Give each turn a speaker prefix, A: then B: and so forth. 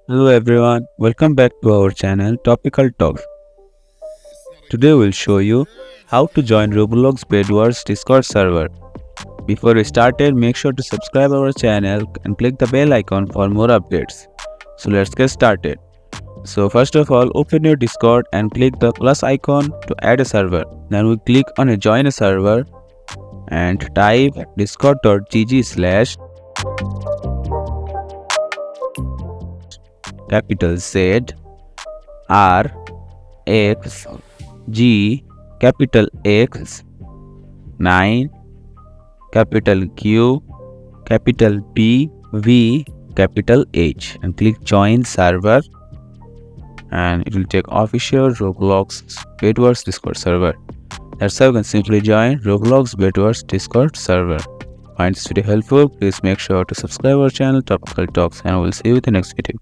A: Hello everyone, welcome back to our channel Topical Talks. Today we'll show you how to join Roblox Bedwars Discord server. Before we started, make sure to subscribe our channel and click the bell icon for more updates. So let's get started. So first of all, open your Discord and click the plus icon to add a server. Then we click on a join a server and type discord.gg slash capital Z R X G capital X 9 capital Q capital P V capital H and click join server, and it will take official Roblox Bedwars Discord server. That's how you can simply join Roblox Bedwars Discord server. Find this video helpful? Please make sure to subscribe our channel Topical Talks, and we'll see you in the next video.